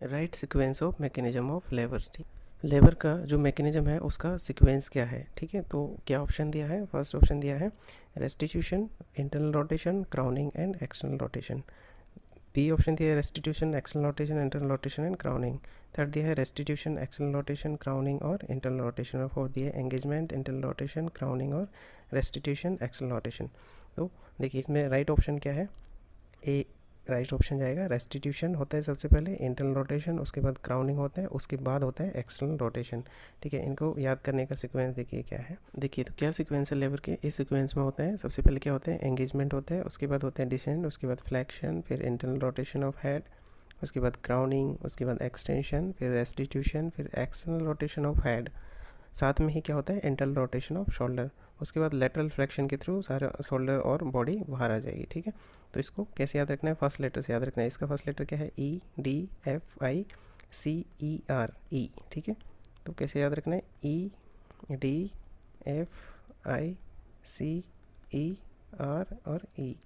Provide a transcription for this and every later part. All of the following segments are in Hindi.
Right sequence of mechanism of labour. ठीक, लेबर का जो मैकेनिज्म है उसका सीक्वेंस क्या है। ठीक है, तो क्या ऑप्शन दिया है, फर्स्ट ऑप्शन दिया है restitution, internal rotation, crowning and external rotation. B option दिया है restitution, external rotation, internal rotation and crowning. Third दिया है रेस्टिट्यूशन, एक्सटर्नल रोटेशन, क्राउनिंग और इंटरनल रोटेशन। और फोर्थ दिया है एंगेजमेंट, इंटरनल रोटेशन, क्राउनिंग और रेस्टिट्यूशन, एक्सटर्नल रोटेशन। तो देखिए इसमें राइट ऑप्शन क्या है, ए राइट ऑप्शन जाएगा। रेस्टिट्यूशन होता है सबसे पहले, इंटरनल रोटेशन, उसके बाद क्राउनिंग होता है, उसके बाद होता है एक्सटर्नल रोटेशन। ठीक है, इनको याद करने का सीक्वेंस देखिए क्या है। देखिए तो क्या सीक्वेंस है लेबर के, इस सीक्वेंस में होता है सबसे पहले क्या होता है, एंगेजमेंट होता है, उसके बाद होता है डिसेंड, उसके बाद फ्लैक्शन, फिर इंटरनल रोटेशन ऑफ हेड, उसके बाद क्राउनिंग, उसके बाद एक्सटेंशन, फिर रेस्टिट्यूशन, फिर एक्सटर्नल रोटेशन ऑफ हेड, साथ में ही क्या होता है इंटरनल रोटेशन ऑफ शोल्डर। उसके बाद लेटरल फ्लैक्शन के थ्रू सारा शोल्डर और बॉडी बाहर आ जाएगी। ठीक है, तो इसको कैसे याद रखना है, फर्स्ट लेटर से याद रखना है। इसका फर्स्ट लेटर क्या है, E D F I C E R, E. ठीक है, तो कैसे याद रखना है, E D F I C E R और E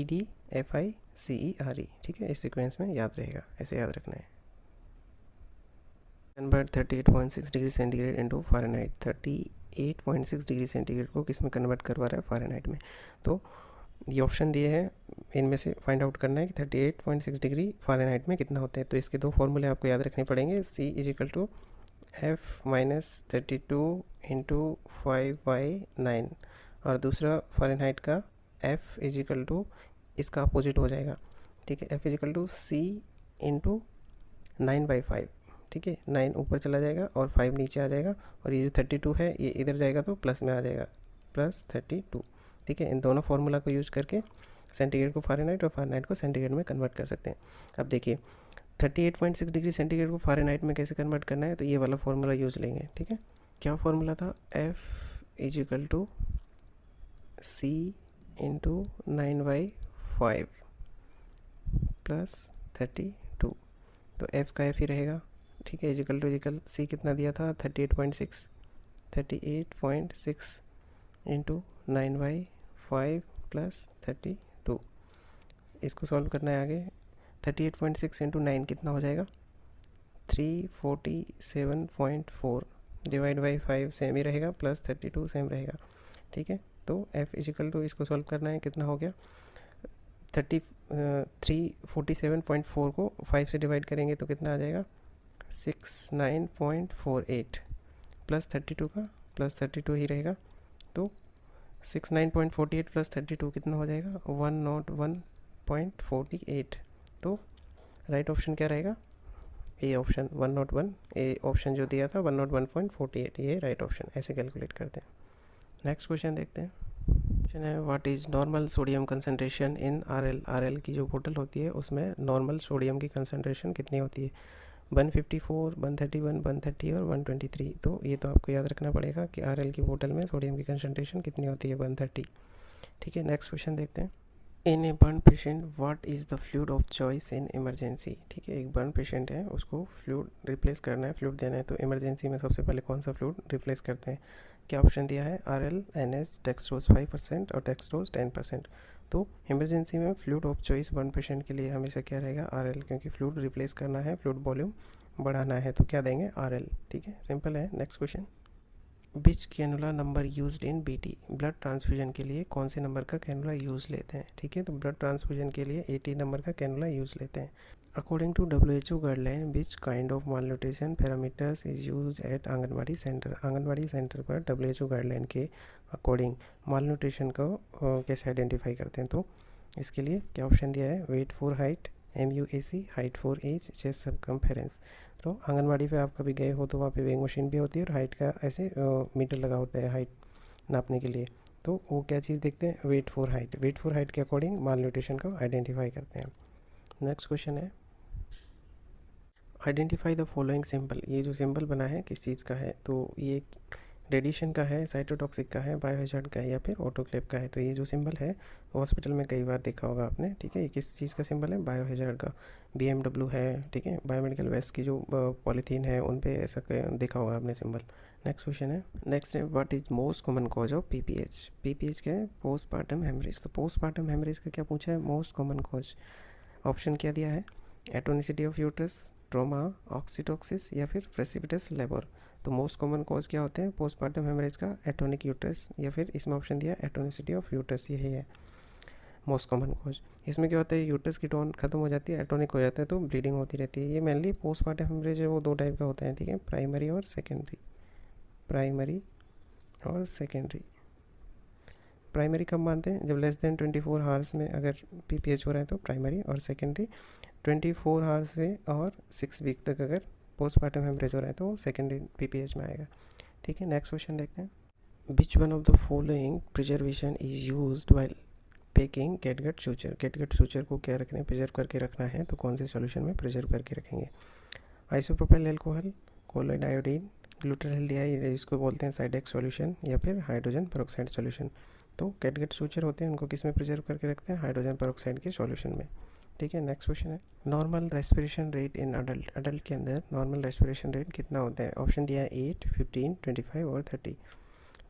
D F I C E R E. ठीक है, इस सीक्वेंस में याद रहेगा, ऐसे याद रखना है। Convert 38.6 degree centigrade into Fahrenheit. 38.6 degree centigrade को किस में कन्वर्ट करवा रहा है, फ़ारेनहाइट में। तो ये ऑप्शन दिए हैं, इनमें से फाइंड आउट करना है कि 38.6 डिग्री फ़ारेनहाइट में कितना होता है। तो इसके दो फॉर्मूले आपको याद रखने पड़ेंगे। C is equal to F-32 into 5/9 और दूसरा फ़ारेनहाइट का F इज इक्वल टू इसका अपोजिट हो जाएगा। ठीक है, F is equal to C into 9/5। ठीक है, 9 ऊपर चला जाएगा और 5 नीचे आ जाएगा, और ये जो 32 है ये इधर जाएगा तो प्लस में आ जाएगा, +32। ठीक है, इन दोनों फार्मूला को यूज करके सेंटीग्रेड को फ़ारेनहाइट और फ़ारेनहाइट को सेंटीग्रेड में कन्वर्ट कर सकते हैं। अब देखिए 38.6 डिग्री सेंटीग्रेड को फ़ारेनहाइट में कैसे कन्वर्ट करना है, तो ये वाला फार्मूला यूज़ लेंगे। ठीक है, क्या फार्मूला था, F is equal to C into 9/5 +32। तो F का F ही रहेगा। ठीक है, इजिकल टू इजिकल C कितना दिया था, 38.6 इंटू 9/5 +32। इसको सॉल्व करना है आगे। 38.6 इंटू 9 कितना हो जाएगा, 347.4 डिवाइड बाई 5 सेम ही रहेगा, +32 सेम रहेगा। ठीक है, तो F इजिकल टू इसको सॉल्व करना है, कितना हो गया 347.4 को 5 से डिवाइड करेंगे तो कितना आ जाएगा 69.48 +32 का +32 ही रहेगा। तो 69.48 +32 कितना हो जाएगा 101.48। तो राइट ऑप्शन क्या रहेगा, ए ऑप्शन 101, ए ऑप्शन जो दिया था 101.48, ये राइट ऑप्शन। ऐसे कैलकुलेट करते हैं। नेक्स्ट क्वेश्चन देखते हैं। क्वेश्चन है what is normal sodium concentration in RL। RL की जो बोतल होती है उसमें नॉर्मल सोडियम की कंसनट्रेशन कितनी होती है, 154, 131, 130 और 123। तो ये तो आपको याद रखना पड़ेगा कि RL की बोतल में सोडियम की कंसनट्रेशन कितनी होती है, 130। ठीक है, नेक्स्ट क्वेश्चन देखते हैं। In a burn patient what is the fluid of choice in emergency. ठीक है, एक बर्न पेशेंट है, उसको फ्लूइड रिप्लेस करना है, फ्लूइड देना है, तो इमरजेंसी में सबसे पहले कौन सा फ्लूइड रिप्लेस करते हैं। क्या ऑप्शन दिया है, RL, NS, डेक्सट्रोज 5% और डेक्सट्रोज 10%। तो इमरजेंसी में fluid of choice burn patient के लिए हमेशा क्या रहेगा, RL, क्योंकि फ्लूइड रिप्लेस करना है, फ्लूइड वॉल्यूम बढ़ाना है, तो क्या देंगे RL। ठीक है, सिंपल है। Next question, which cannula number used in BT। Blood transfusion के लिए कौन से नंबर का कैनुला यूज़ लेते हैं। ठीक है, तो ब्लड ट्रांसफ्यूजन के लिए 80 नंबर का कैनुला यूज़ लेते हैं। According to WHO guideline which kind of malnutrition parameters is use at anganwadi centre. Anganwadi centre पर WHO गाइडलाइन के अकॉर्डिंग मालन्यूट्रिशन को कैसे आइडेंटिफाई करते हैं। तो इसके लिए क्या ऑप्शन दिया है, weight for height, MUAC, height for age, chest circumference. तो आंगनबाड़ी पे आप कभी गए हो तो वहाँ पे वेइंग मशीन भी होती है और हाइट का ऐसे मीटर लगा होता है हाइट नापने के लिए। तो वो क्या चीज़ देखते हैं, weight for height. Weight for height के अकॉर्डिंग माल न्यूट्रिशन को आइडेंटिफाई करते हैं। नेक्स्ट क्वेश्चन है, आइडेंटिफाई द फॉलोइंग सिंबल। ये जो सिंबल बना है किस चीज़ का है, तो ये रेडिएशन का है, साइटोटॉक्सिक का है, बायोहैज़ार्ड का है या फिर ऑटोक्लेव का है। तो ये जो सिंबल है हॉस्पिटल में कई बार देखा होगा आपने। ठीक है, ये किस चीज़ का सिंबल है, बायोहैज़ार्ड का। BMW है, ठीक है, बायोमेडिकल वेस्ट की जो पॉलीथीन है उन पे ऐसा देखा होगा आपने सिंबल। नेक्स्ट क्वेश्चन है, नेक्स्ट है what is most common cause of PPH। PPH क्या है, पोस्टपार्टम हेमरेज। तो पोस्टपार्टम हेमरेज का क्या पूछा है, मोस्ट कॉमन कॉज। ऑप्शन क्या दिया है, एटोनिसिटी ऑफ यूट्रस, ट्रोमा, ऑक्सीटोसिस या फिर प्रेसिपिटस लेबर। तो मोस्ट कॉमन कॉज क्या होते हैं पोस्टमार्टम हेमरेज का? एटोनिक यूट्रस, या फिर इसमें ऑप्शन दिया एटोनिसिटी ऑफ यूट्रस, यही है मोस्ट कॉमन कॉज। इसमें क्या होता है यूट्रस की टोन खत्म हो जाती है, एटोनिक हो जाता है, तो ब्लीडिंग होती रहती है। ये मेनली पोस्टमार्टम हेमरेज है वो दो टाइप का होता है, ठीक है, प्राइमरी और सेकेंडरी। प्राइमरी और सेकेंडरी। प्राइमरी कब मानते हैं? जब लेस देन 24 आवर्स में अगर पीपीएच हो रहा है तो प्राइमरी, और सेकेंडरी 24 आवर्स से और 6 वीक तक अगर पोस्टमार्टम हेमरेज हो रहा है तो सेकेंडरी पीपीएच में आएगा, ठीक है। नेक्स्ट क्वेश्चन देखते हैं। Which one of the following preservation is used while packing catgut suture? Catgut suture को क्या रखना है? प्रिजर्व करके रखना है, तो कौन से सॉल्यूशन में प्रिजर्व करके रखेंगे? आइसोप्रोपाइल अल्कोहल, कोलोइड आयोडीन, ग्लूटाथियोनाइड जिसको बोलते हैं साइडेक्स सॉल्यूशन, या फिर हाइड्रोजन पेरोक्साइड सॉल्यूशन। तो कैटगट सूचर होते हैं उनको किस में प्रिजर्व करके रखते हैं? हाइड्रोजन पेरोक्साइड के सॉल्यूशन में, ठीक है। नेक्स्ट क्वेश्चन है normal respiration rate in adult. Adult के अंदर नॉर्मल रेस्पिरेशन रेट कितना होता है? ऑप्शन दिया है 8, 15, 25 और 30।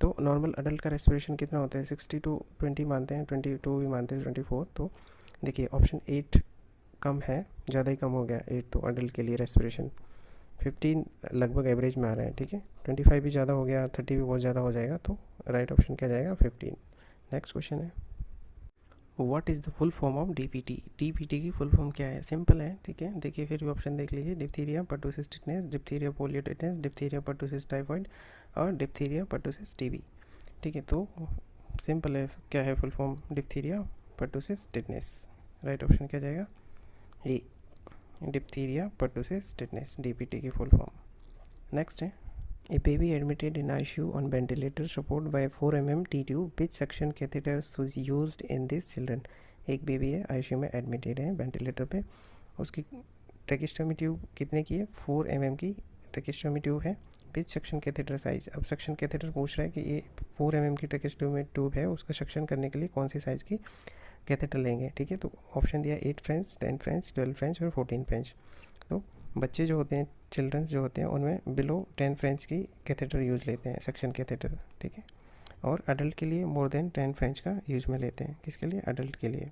तो नॉर्मल अडल्ट का रेस्पिरेशन कितना होता है? 60 to 20 मानते हैं, 22 भी मानते हैं, 24। तो देखिए ऑप्शन 8 कम है, ज़्यादा ही कम हो गया 8 तो अडल्ट के लिए रेस्पिरेशन। 15 लगभग एवरेज में आ रहा है, ठीक है। 25 भी ज़्यादा हो गया, 30 भी बहुत ज़्यादा हो जाएगा, तो राइट ऑप्शन क्या जाएगा? 15। नेक्स्ट क्वेश्चन है what is the full form of DPT? DPT की फुल फॉर्म क्या है? सिंपल है, ठीक है। देखिए फिर भी ऑप्शन देख लीजिए, diphtheria pertussis tetanus, diphtheria polio, diphtheria pertussis typhoid और डिप्थीरिया पर्टुसिस टीबी, ठीक है। तो सिंपल है, क्या है full form? Diphtheria pertussis tetanus. Right option क्या जाएगा? A, diphtheria pertussis tetanus, DPT की फुल फॉर्म। नेक्स्ट है a baby admitted in ICU on ventilator support by 4 mm T tube, which suction catheters was used in this children? एक बेबी है ICU में एडमिटेड है वेंटिलेटर पे, उसकी ट्रेकिस्टोमी ट्यूब कितने की है? 4 mm की ट्रेकिस्टोमी ट्यूब है। विच सक्शन कैथेटर साइज? अब सक्शन कैथेटर पूछ रहा है कि ये 4 mm की ट्रेकिस्टोमी ट्यूब है, उसका सक्शन करने के लिए कौन सी साइज़ की कैथेटर लेंगे, ठीक है। तो ऑप्शन दिया 8 फ्रेंच, 10 फ्रेंच, 12 फ्रेंच और 14 फ्रेंच। तो बच्चे जो होते हैं, चिल्ड्रंस जो होते हैं, उनमें बिलो 10 फ्रेंच की कैथेटर यूज़ लेते हैं, सक्शन कैथेटर, ठीक है। और अडल्ट के लिए मोर देन 10 फ्रेंच का यूज़ में लेते हैं। किसके लिए? अडल्ट के लिए।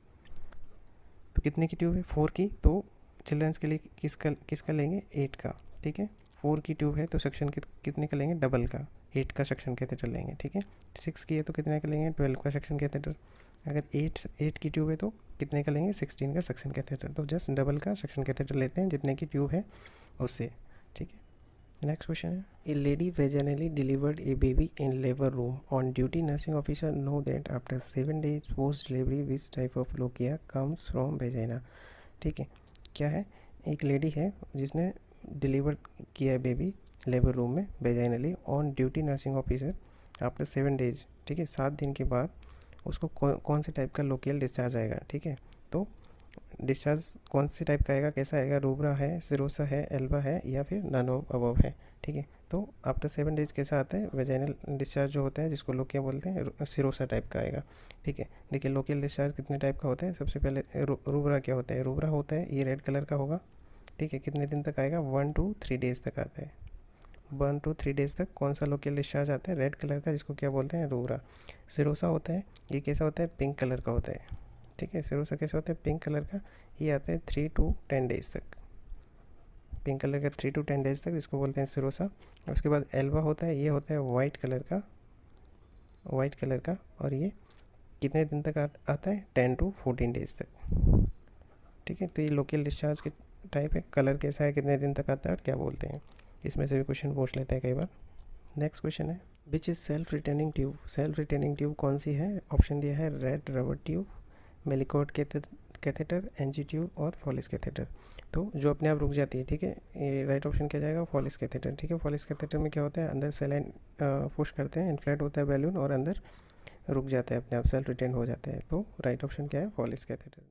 तो कितने की ट्यूब है? 4 की। तो चिल्ड्रंस के लिए किसका लेंगे? 8 का, ठीक है। 4 की ट्यूब है तो सक्शन कितने का लेंगे? डबल का, 8 का सक्शन कैथेटर लेंगे, ठीक है। 6 की है तो कितने का लेंगे? 12 का सक्शन कैथेटर। अगर 8 की ट्यूब है तो कितने का लेंगे? 16 का सक्शन कैथेटर। तो जस्ट डबल का सक्शन कैथेटर लेते हैं जितने की ट्यूब है उससे, ठीक है। नेक्स्ट क्वेश्चन है ए lady वेजाइनली delivered A baby in labour room on duty nursing officer know that after 7 days post delivery which type of lochia comes from vagina, ठीक है। क्या है? एक लेडी है जिसने डिलीवर किया है बेबी लेबर रूम में वेजाइनली on duty nursing officer after 7 days, ठीक है। 7 दिन के बाद उसको कौन से टाइप का लोकियल डिस्चार्ज आएगा, ठीक है। तो डिस्चार्ज कौन से टाइप का आएगा, कैसा आएगा? रूब्रा है, सिरोसा है, एल्बा है, या फिर नन ऑफ अबव है, ठीक है। तो आफ्टर 7 days कैसा आता है? वेजाइनल डिस्चार्ज जो होता है, जिसको लोकिया बोलते हैं, सिरोसा टाइप का आएगा, ठीक है। देखिए लोकियल डिस्चार्ज कितने टाइप का होता है? सबसे पहले रूब्रा क्या होता है? रूब्रा होता है ये रेड कलर का होगा, ठीक है। कितने दिन तक आएगा? 1 to 3 days तक आता है। 1 to 3 days तक कौन सा लोकियल डिस्चार्ज आता है? रेड कलर का, जिसको क्या बोलते हैं? रूब्रा। सिरोसा होता है, ये कैसा होता है? पिंक कलर का होता है, ठीक है। सिरोसा कैसा होता है? पिंक कलर का। ये आता है 3 to 10 days तक, पिंक कलर का 3 to 10 days तक, इसको बोलते हैं सिरोसा। उसके बाद एल्बा होता है, ये होता है वाइट कलर का, वाइट कलर का। और ये कितने दिन तक आता है? 10 to 14 days तक, ठीक है। तो ये लोकल डिस्चार्ज के टाइप है। कलर कैसा है, कितने दिन तक आता है और क्या बोलते हैं, इसमें से भी क्वेश्चन पूछ लेते हैं कई बार। नेक्स्ट क्वेश्चन है which is self retaining tube? Self retaining tube कौन सी है? ऑप्शन दिया है red rubber tube, malecot catheter, NG tube और फॉलिस कैथेटर। तो जो अपने आप रुक जाती है, ठीक है। ये राइट ऑप्शन क्या जाएगा? फॉलिस कैथेटर, ठीक है। फॉलिस कैथेटर में क्या होता है? अंदर सेलाइन पुश करते हैं, इन्फ्लेट होता है बैलून और अंदर रुक जाता है अपने आप, सेल्फ रिटेन हो जाता है। तो राइट ऑप्शन क्या है? Foley catheter.